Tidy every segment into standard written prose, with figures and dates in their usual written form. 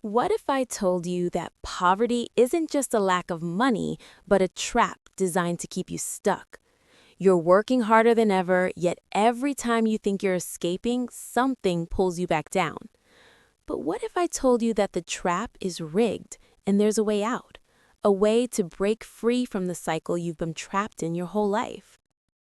What if I told you that poverty isn't just a lack of money, but a trap designed to keep you stuck? You're working harder than ever, yet every time you think you're escaping, something pulls you back down. But what if I told you that the trap is rigged and there's a way out? A way to break free from the cycle you've been trapped in your whole life.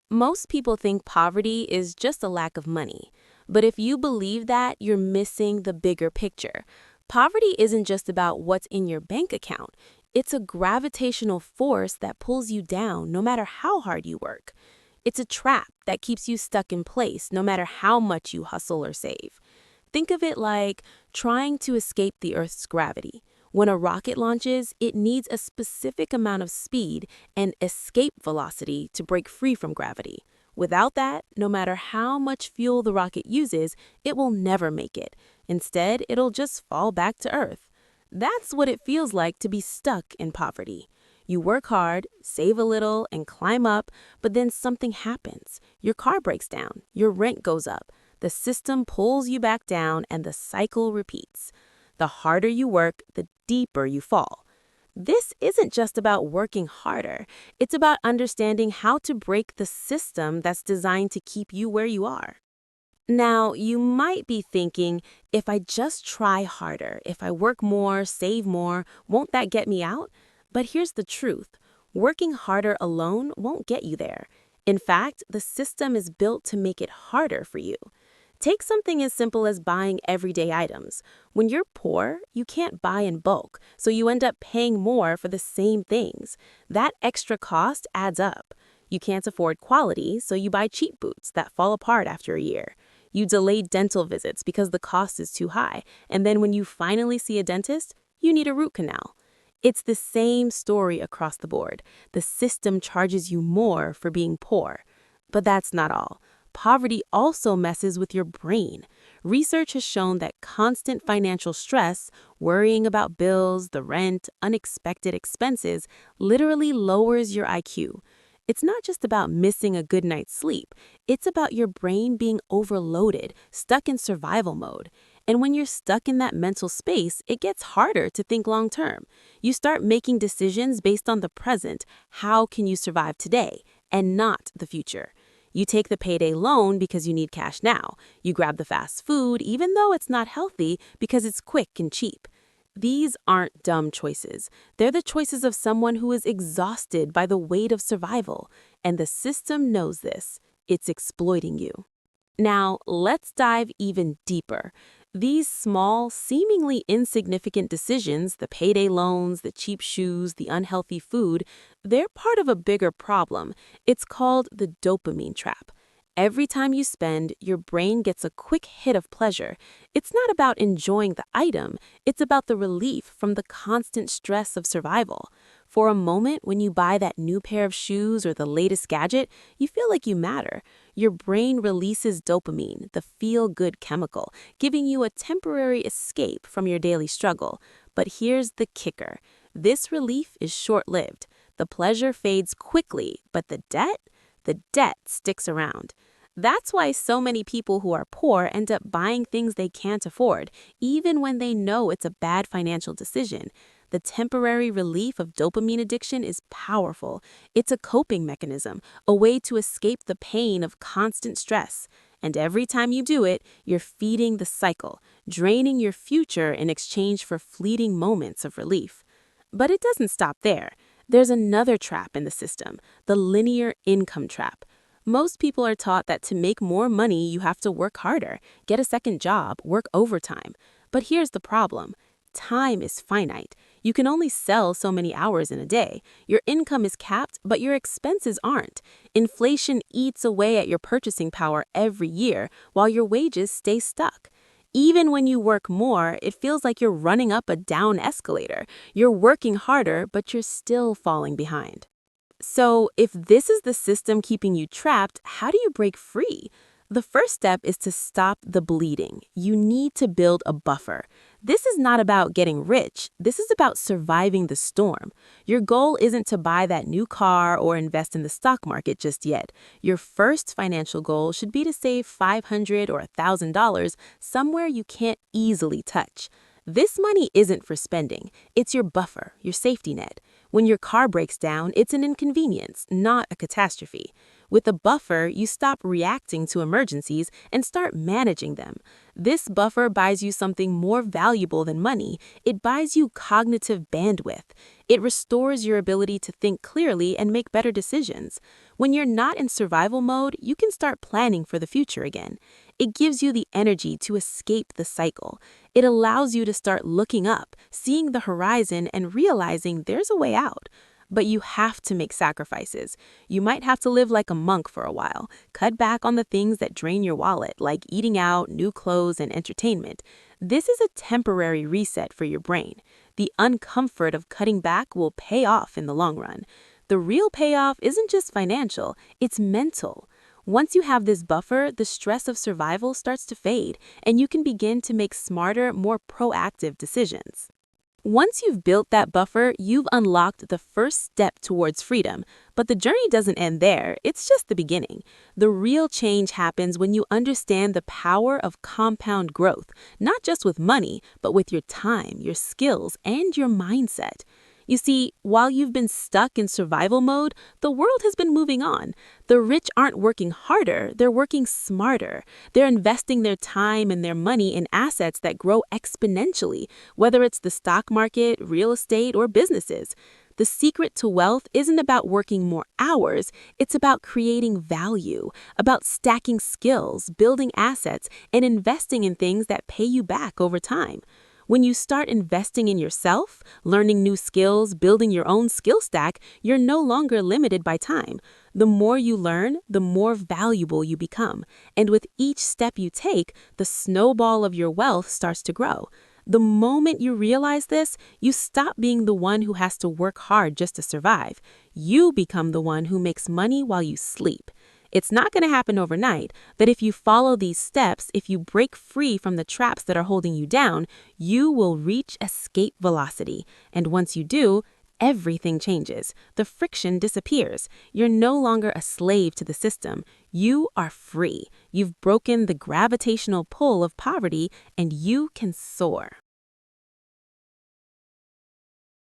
Most people think poverty is just a lack of money. But if you believe that, you're missing the bigger picture. Poverty isn't just about what's in your bank account. It's a gravitational force that pulls you down no matter how hard you work. It's a trap that keeps you stuck in place no matter how much you hustle or save. Think of it like trying to escape the Earth's gravity. When a rocket launches, it needs a specific amount of speed and escape velocity to break free from gravity. Without that, no matter how much fuel the rocket uses, it will never make it. Instead, it'll just fall back to Earth. That's what it feels like to be stuck in poverty. You work hard, save a little, and climb up, but then something happens. Your car breaks down, your rent goes up, the system pulls you back down, and the cycle repeats. The harder you work, the deeper you fall. This isn't just about working harder. It's about understanding how to break the system that's designed to keep you where you are. Now, you might be thinking, if I just try harder, if I work more, save more, won't that get me out? But here's the truth. Working harder alone won't get you there. In fact, the system is built to make it harder for you. Take something as simple as buying everyday items. When you're poor, you can't buy in bulk, so you end up paying more for the same things. That extra cost adds up. You can't afford quality, so you buy cheap boots that fall apart after a year. You delay dental visits because the cost is too high, and then when you finally see a dentist, you need a root canal. It's the same story across the board. The system charges you more for being poor. But that's not all. Poverty also messes with your brain. Research has shown that constant financial stress, worrying about bills, the rent, unexpected expenses, literally lowers your IQ. It's not just about missing a good night's sleep. It's about your brain being overloaded, stuck in survival mode. And when you're stuck in that mental space, it gets harder to think long term. You start making decisions based on the present. How can you survive today, and not the future? You take the payday loan because you need cash now. You grab the fast food, even though it's not healthy, because it's quick and cheap. These aren't dumb choices. They're the choices of someone who is exhausted by the weight of survival. And the system knows this. It's exploiting you. Now, let's dive even deeper. These small, seemingly insignificant decisions, the payday loans, the cheap shoes, the unhealthy food, they're part of a bigger problem. It's called the dopamine trap. Every time you spend, your brain gets a quick hit of pleasure. It's not about enjoying the item, it's about the relief from the constant stress of survival. For a moment, when you buy that new pair of shoes or the latest gadget, you feel like you matter. Your brain releases dopamine, the feel-good chemical, giving you a temporary escape from your daily struggle. But here's the kicker. This relief is short-lived. The pleasure fades quickly, but the debt sticks around. That's why so many people who are poor end up buying things they can't afford, even when they know it's a bad financial decision. The temporary relief of dopamine addiction is powerful. It's a coping mechanism, a way to escape the pain of constant stress. And every time you do it, you're feeding the cycle, draining your future in exchange for fleeting moments of relief. But it doesn't stop there. There's another trap in the system, the linear income trap. Most people are taught that to make more money, you have to work harder, get a second job, work overtime. But here's the problem. Time is finite. You can only sell so many hours in a day. Your income is capped, but your expenses aren't. Inflation eats away at your purchasing power every year, while your wages stay stuck. Even when you work more, it feels like you're running up a down escalator. You're working harder, but you're still falling behind. So, if this is the system keeping you trapped, how do you break free? The first step is to stop the bleeding. You need to build a buffer. This is not about getting rich. This is about surviving the storm. Your goal isn't to buy that new car or invest in the stock market just yet. Your first financial goal should be to save $500 or $1,000 somewhere you can't easily touch. This money isn't for spending. It's your buffer, your safety net. When your car breaks down, it's an inconvenience, not a catastrophe. With a buffer, you stop reacting to emergencies and start managing them. This buffer buys you something more valuable than money. It buys you cognitive bandwidth. It restores your ability to think clearly and make better decisions. When you're not in survival mode, you can start planning for the future again. It gives you the energy to escape the cycle. It allows you to start looking up, seeing the horizon, and realizing there's a way out. But you have to make sacrifices. You might have to live like a monk for a while, cut back on the things that drain your wallet, like eating out, new clothes, and entertainment. This is a temporary reset for your brain. The uncomfort of cutting back will pay off in the long run. The real payoff isn't just financial, it's mental. Once you have this buffer, the stress of survival starts to fade, and you can begin to make smarter, more proactive decisions. Once you've built that buffer, you've unlocked the first step towards freedom. But the journey doesn't end there, it's just the beginning. The real change happens when you understand the power of compound growth, not just with money, but with your time, your skills, and your mindset. You see, while you've been stuck in survival mode, the world has been moving on. The rich aren't working harder, they're working smarter. They're investing their time and their money in assets that grow exponentially, whether it's the stock market, real estate, or businesses. The secret to wealth isn't about working more hours, it's about creating value, about stacking skills, building assets, and investing in things that pay you back over time. When you start investing in yourself, learning new skills, building your own skill stack, you're no longer limited by time. The more you learn, the more valuable you become. And with each step you take, the snowball of your wealth starts to grow. The moment you realize this, you stop being the one who has to work hard just to survive. You become the one who makes money while you sleep. It's not going to happen overnight, but if you follow these steps, if you break free from the traps that are holding you down, you will reach escape velocity. And once you do, everything changes. The friction disappears. You're no longer a slave to the system. You are free. You've broken the gravitational pull of poverty, and you can soar.